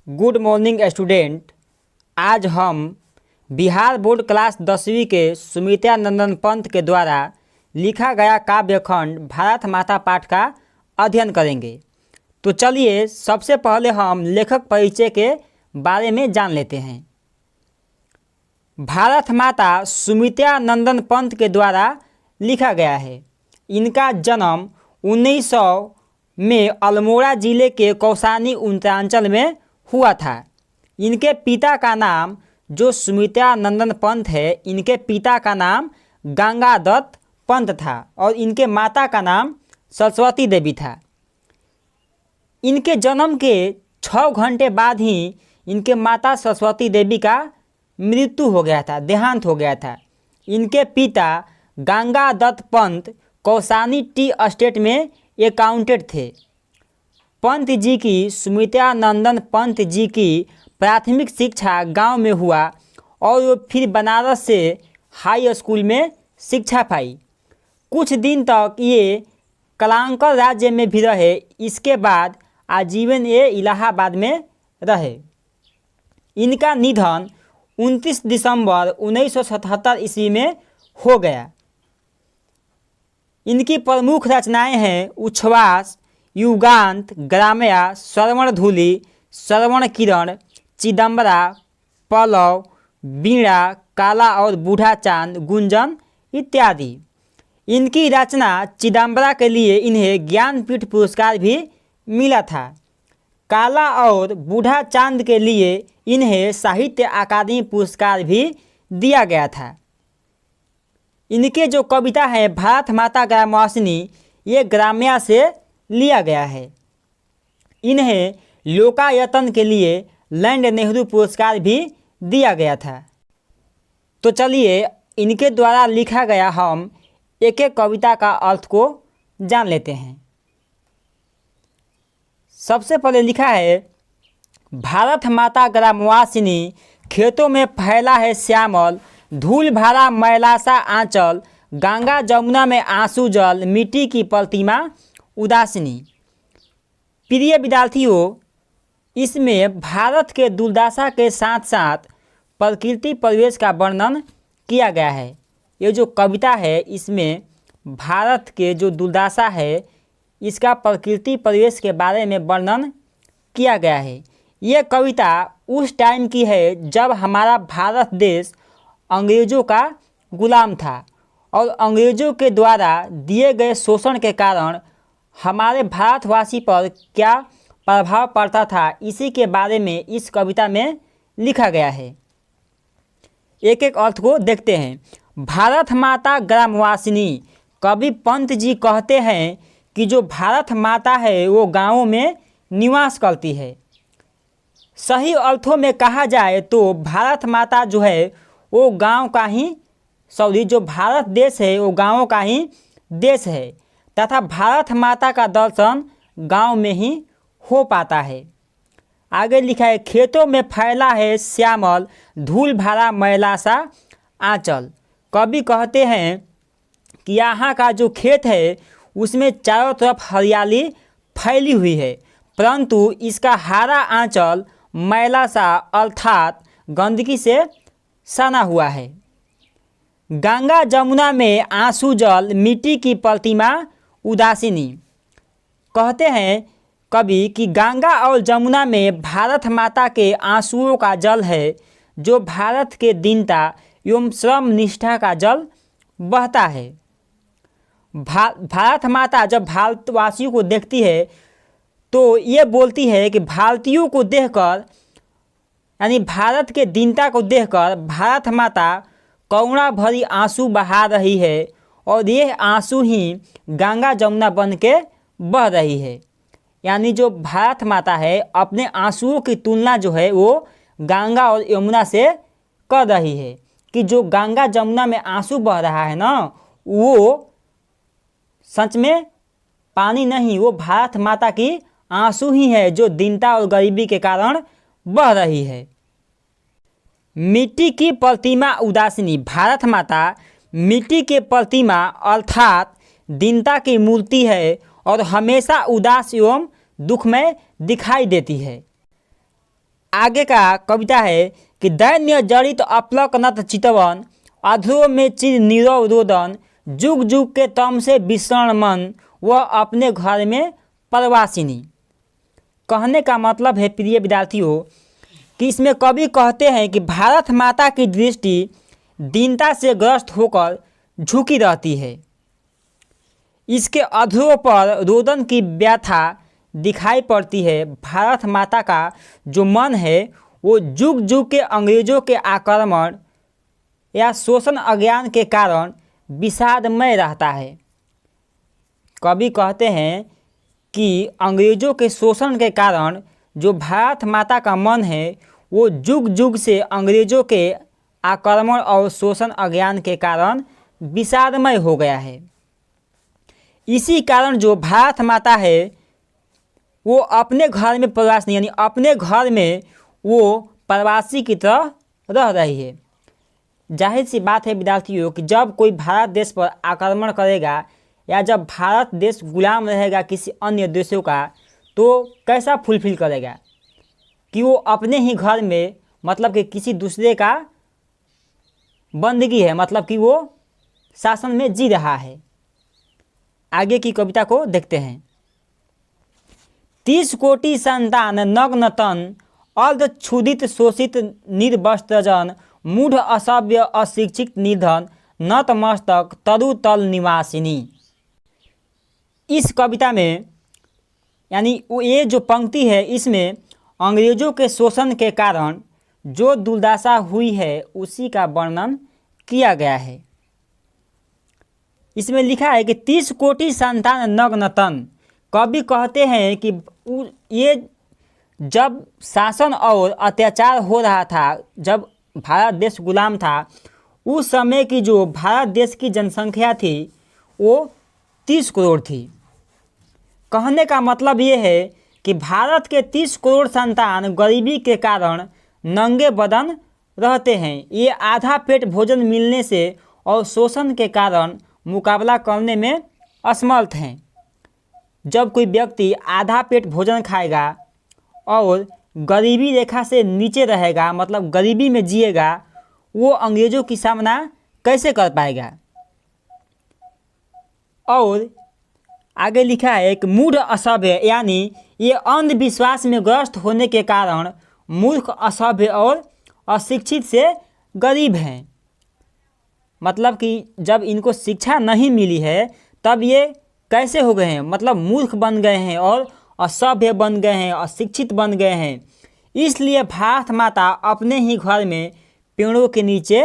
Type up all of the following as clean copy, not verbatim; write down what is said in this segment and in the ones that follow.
Good morning student. आज हम Bihar board class 10वीं के सुमित्रा नंदन पंत के द्वारा लिखा गया काव्य खंड भारत माता पाठ का अध्ययन करेंगे। तो चलिए सबसे पहले हम लेखक परिचय के बारे में जान लेते हैं। भारत माता सुमित्रा नंदन पंत के द्वारा लिखा गया है। इनका जन्म 1900 में अल्मोड़ा जिले के कौसानी उत्तरांचल में हुआ था। इनके पिता का नाम जो सुमित्रा नंदन पंत है, इनके पिता का नाम गंगादत्त पंत था और इनके माता का नाम सरस्वती देवी था। इनके जन्म के 6 घंटे बाद ही इनके माता सरस्वती देवी का मृत्यु हो गया था, देहांत हो गया था। इनके पिता गंगादत्त पंत कौसानी टी एस्टेट में अकाउंटेंट थे। पंत जी की सुमित्रा नंदन पंत जी की प्राथमिक शिक्षा गांव में हुआ और वो फिर बनारस से हाई स्कूल में शिक्षा पाई। कुछ दिन तक ये कलांकर राज्य में भी रहे। इसके बाद आजीवन ये इलाहाबाद में रहे। इनका निधन 29 दिसंबर 1977 ईस्वी में हो गया। इनकी प्रमुख रचनाएं हैं उच्छ्वास, युगांत, ग्राम्या, श्रवण धूलि, श्रवण किरण, चिदंबरा, पल्लव, वीणा, काला और बूढ़ा चांद, गुंजन इत्यादि। इनकी रचना चिदंबरा के लिए इन्हें ज्ञानपीठ पुरस्कार भी मिला था। काला और बूढ़ा चांद के लिए इन्हें साहित्य अकादमी पुरस्कार भी दिया गया था। इनके जो कविता है भारत माता ग्रामवासिनी, ये ग्राम्या से लिया गया है। इन्हें लोकायतन के लिए लैंड नेहरू पुरस्कार भी दिया गया था। तो चलिए इनके द्वारा लिखा गया हम एक एक कविता का अर्थ को जान लेते हैं। सबसे पहले लिखा है, भारत माता ग्रामवासिनी, खेतों में फैला है श्यामल, धूल भरा मैला सा आंचल, गंगा जमुना में आंसू जल, मिट्टी की प्रतिमा उदासीनी। प्रिय विद्यार्थियों, इसमें भारत के दुर्दशा के साथ साथ प्रकृति परिवेश का वर्णन किया गया है। ये जो कविता है इसमें भारत के जो दुर्दशा है इसका प्रकृति परिवेश के बारे में वर्णन किया गया है। ये कविता उस टाइम की है जब हमारा भारत देश अंग्रेज़ों का गुलाम था और अंग्रेज़ों के द्वारा दिए गए शोषण के कारण हमारे भारतवासी पर क्या प्रभाव पड़ता था, इसी के बारे में इस कविता में लिखा गया है। एक एक अर्थ को देखते हैं। भारत माता ग्रामवासिनी, कवि पंत जी कहते हैं कि जो भारत माता है वो गाँवों में निवास करती है। सही अर्थों में कहा जाए तो भारत माता जो है वो गांव का ही जो भारत देश है वो गांवों का ही देश है तथा भारत माता का दर्शन गांव में ही हो पाता है। आगे लिखा है, खेतों में फैला है श्यामल, धूल भरा मैला सा आंचल। कवि कहते हैं कि यहाँ का जो खेत है उसमें चारों तरफ हरियाली फैली हुई है, परंतु इसका हरा आंचल मैला सा अर्थात गंदगी से सना हुआ है। गंगा जमुना में आंसू जल, मिट्टी की प्रतिमा उदासीनी। कहते हैं कवि कि गंगा और जमुना में भारत माता के आंसुओं का जल है, जो भारत के दीनता एवं श्रम निष्ठा का जल बहता है। भारत माता जब भारतवासियों को देखती है तो ये बोलती है कि भारतीयों को देखकर, यानी भारत के दीनता को देखकर भारत माता करुणा भरी आंसू बहा रही है और ये आंसू ही गंगा जमुना बन के बह रही है। यानी जो भारत माता है अपने आंसुओं की तुलना जो है वो गंगा और यमुना से कर रही है कि जो गंगा जमुना में आंसू बह रहा है ना, वो सच में पानी नहीं, वो भारत माता की आंसू ही है जो दीनता और गरीबी के कारण बह रही है। मिट्टी की प्रतिमा उदासीनी, भारत माता मिट्टी के प्रतिमा अर्थात दीनता की मूर्ति है और हमेशा उदास एवं दुख में दिखाई देती है। आगे का कविता है कि दैन्य जड़ित अपलक नत चितवन, अधरों में चिर नीरव रोदन, जुग जुग के तम से विषण मन, वह अपने घर में परवासिनी। कहने का मतलब है प्रिय विद्यार्थियों कि इसमें कवि कहते हैं कि भारत माता की दृष्टि दीनता से ग्रस्त होकर झुकी रहती है। इसके अधरों पर रोदन की व्यथा दिखाई पड़ती है। भारत माता का जो मन है वो जुग जुग के अंग्रेजों के आक्रमण या शोषण अज्ञान के कारण विषादमय रहता है। कवि कहते हैं कि अंग्रेजों के शोषण के कारण जो भारत माता का मन है वो जुग जुग से अंग्रेजों के आक्रमण और शोषण अज्ञान के कारण विषादमय हो गया है। इसी कारण जो भारत माता है वो अपने घर में प्रवासी यानी अपने घर में वो प्रवासी की तरह रह रही है। जाहिर सी बात है विद्यार्थियों कि जब कोई भारत देश पर आक्रमण करेगा या जब भारत देश गुलाम रहेगा किसी अन्य देशों का, तो कैसा फुलफिल करेगा कि वो अपने ही घर में मतलब कि किसी दूसरे का बंदगी है, मतलब कि वो शासन में जी रहा है। आगे की कविता को देखते हैं। 30 कोटि संतान नग्न तन, अर्ध क्षुधित शोषित निर्वस्त्र जन, मूढ़ असभ्य अशिक्षित निधन, नतमस्तक तरु तल निवासिनी। इस कविता में यानी ये जो पंक्ति है इसमें अंग्रेजों के शोषण के कारण जो दुर्दशा हुई है उसी का वर्णन किया गया है। इसमें लिखा है कि 30 कोटि संतान नग्न तन। कवि कहते हैं कि ये जब शासन और अत्याचार हो रहा था, जब भारत देश गुलाम था, उस समय की जो भारत देश की जनसंख्या थी वो 30 करोड़ थी। कहने का मतलब ये है कि भारत के 30 करोड़ संतान गरीबी के कारण नंगे बदन रहते हैं। ये आधा पेट भोजन मिलने से और शोषण के कारण मुकाबला करने में असमर्थ हैं। जब कोई व्यक्ति आधा पेट भोजन खाएगा और गरीबी रेखा से नीचे रहेगा, मतलब गरीबी में जिएगा, वो अंग्रेजों की सामना कैसे कर पाएगा। और आगे लिखा है कि मूढ़ असभ्य, यानी ये अंधविश्वास में ग्रस्त होने के कारण मूर्ख, असभ्य और अशिक्षित से गरीब हैं। मतलब कि जब इनको शिक्षा नहीं मिली है तब ये कैसे हो गए हैं, मतलब मूर्ख बन गए हैं और असभ्य बन गए हैं, अशिक्षित बन गए हैं। इसलिए भारत माता अपने ही घर में पेड़ों के नीचे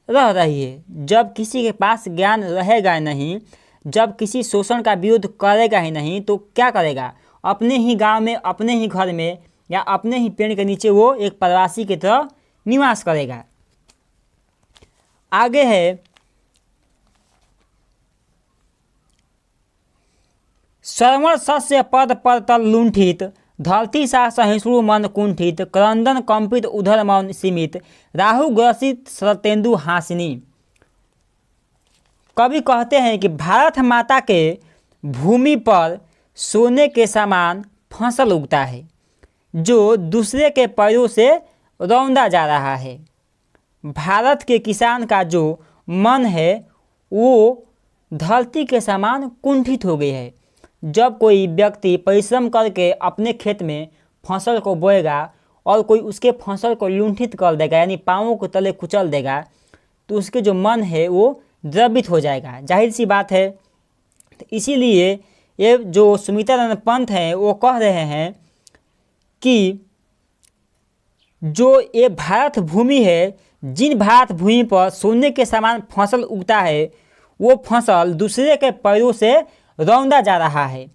रह रही है। जब किसी के पास ज्ञान रहेगा नहीं, जब किसी शोषण का विरोध करेगा ही नहीं, तो क्या करेगा, अपने ही गांव में, अपने ही घर में या अपने ही पेड़ के नीचे वो एक प्रवासी की तरह निवास करेगा। आगे है श्रवण सस्य पद पर तल लुंठित, धरती सा सहिष्णु मन कुंठित, क्रंदन कंपित उधर मौन सीमित, राहु ग्रसित शरतेंदु हासिनी। कवि कहते हैं कि भारत माता के भूमि पर सोने के समान फसल उगता है जो दूसरे के पैरों से रौंदा जा रहा है। भारत के किसान का जो मन है वो धरती के समान कुंठित हो गई है। जब कोई व्यक्ति परिश्रम करके अपने खेत में फसल को बोएगा और कोई उसके फसल को लुंठित कर देगा, यानी पाँवों के तले कुचल देगा, तो उसके जो मन है वो द्रवित हो जाएगा। जाहिर सी बात है। तो इसीलिए ये जो सुमित्रानंद पंत हैं वो कह रहे हैं कि जो ये भारत भूमि है, जिन भारत भूमि पर सोने के समान फसल उगता है, वो फसल दूसरे के पैरों से रौंदा जा रहा है।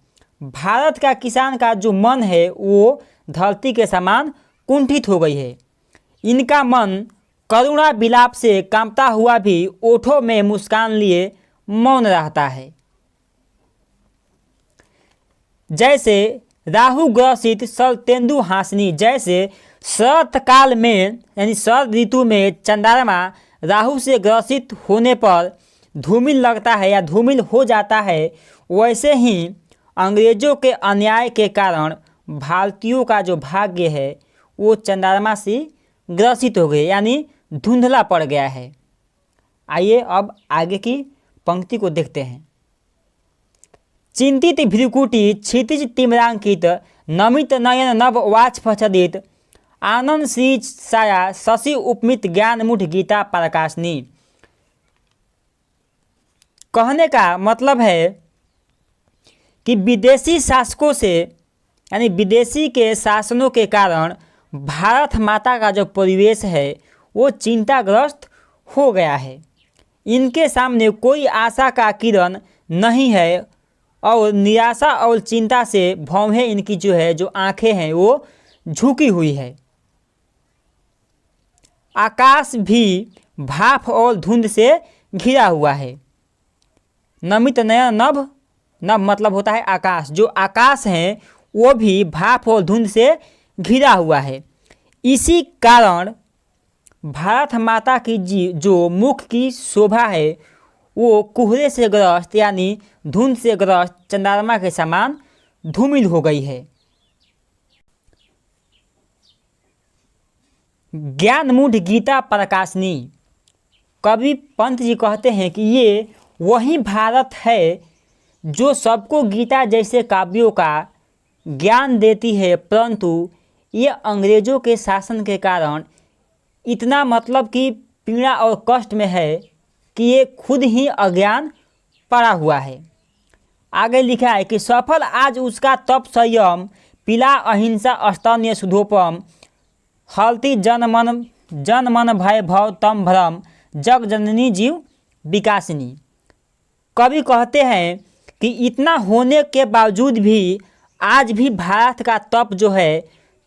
भारत का किसान का जो मन है वो धरती के समान कुंठित हो गई है। इनका मन करुणा विलाप से कांपता हुआ भी ओठों में मुस्कान लिए मौन रहता है। जैसे राहु ग्रसित शरतेंदु हासिनी, जैसे शरत काल में यानी शरद ऋतु में चंद्रमा राहु से ग्रसित होने पर धूमिल लगता है या धूमिल हो जाता है, वैसे ही अंग्रेजों के अन्याय के कारण भारतीयों का जो भाग्य है वो चंद्रमा से ग्रसित हो गए, यानी धुंधला पड़ गया है। आइए अब आगे की पंक्ति को देखते हैं। चिंतित भ्रुकुटी क्षितिज तिम्रांकित नमित नयन नभ वाष्पच्छदित आनंद श्री साया शशि उपमित ज्ञान मुठ गीता प्रकाशनी। कहने का मतलब है कि विदेशी शासकों से यानी विदेशी के शासनों के कारण भारत माता का जो परिवेश है वो चिंताग्रस्त हो गया है। इनके सामने कोई आशा का किरण नहीं है और निराशा और चिंता से भौहें इनकी जो आंखें हैं वो झुकी हुई है। आकाश भी भाप और धुंध से घिरा हुआ है। नमित नयन नभ, नभ मतलब होता है आकाश, जो आकाश है वो भी भाप और धुंध से घिरा हुआ है। इसी कारण भारत माता की जो मुख की शोभा है वो कोहरे से ग्रस्त यानी धुंध से ग्रस्त चंद्रमा के समान धूमिल हो गई है। ज्ञान मूढ़ गीता प्रकाशनी। कवि पंत जी कहते हैं कि ये वही भारत है जो सबको गीता जैसे काव्यों का ज्ञान देती है, परंतु ये अंग्रेज़ों के शासन के कारण इतना मतलब कि पीड़ा और कष्ट में है कि ये खुद ही अज्ञान पड़ा हुआ है। आगे लिखा है कि सफल आज उसका तप संयम पिला अहिंसा स्तन्य सुधोपम हलती जन मन भय भव तम भ्रम जग जननी जीव विकासिनी। कवि कहते हैं कि इतना होने के बावजूद भी आज भी भारत का तप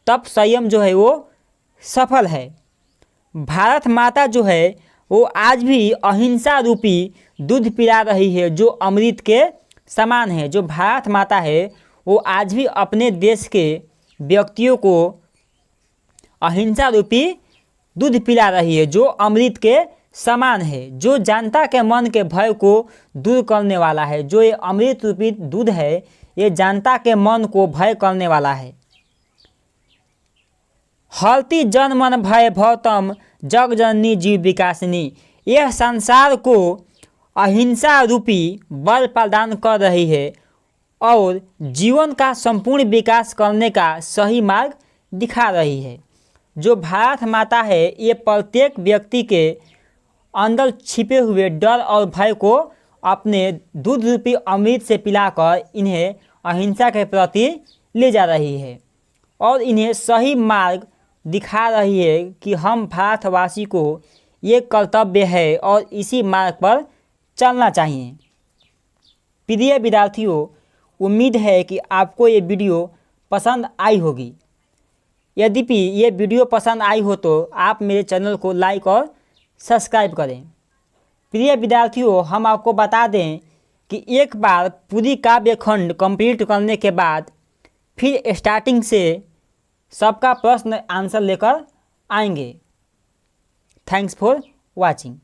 तप संयम वो सफल है। भारत माता वो आज भी अहिंसा रूपी दूध पिला रही है जो अमृत के समान है। जो भारत माता है वो आज भी अपने देश के व्यक्तियों को अहिंसा रूपी दूध पिला रही है जो अमृत के समान है, जो जनता के मन के भय को दूर करने वाला है। जो ये अमृत रूपी दूध है ये जनता के मन को भय करने वाला है। हलती जन मन भय भवतम जग जननी जीव विकासिनी। यह संसार को अहिंसा रूपी बल प्रदान कर रही है और जीवन का संपूर्ण विकास करने का सही मार्ग दिखा रही है। जो भारत माता है ये प्रत्येक व्यक्ति के अंदर छिपे हुए डर और भय को अपने दूध रूपी अमृत से पिलाकर इन्हें अहिंसा के प्रति ले जा रही है और इन्हें सही मार्ग दिखा रही है कि हम भारतवासी को ये कर्तव्य है और इसी मार्ग पर चलना चाहिए। प्रिय विद्यार्थियों, उम्मीद है कि आपको ये वीडियो पसंद आई होगी। यद्यपि ये वीडियो पसंद आई हो तो आप मेरे चैनल को लाइक और सब्सक्राइब करें। प्रिय विद्यार्थियों, हम आपको बता दें कि एक बार पूरी काव्य खंड कंप्लीट करने के बाद फिर स्टार्टिंग से सबका प्रश्न आंसर लेकर आएंगे। Thanks for watching.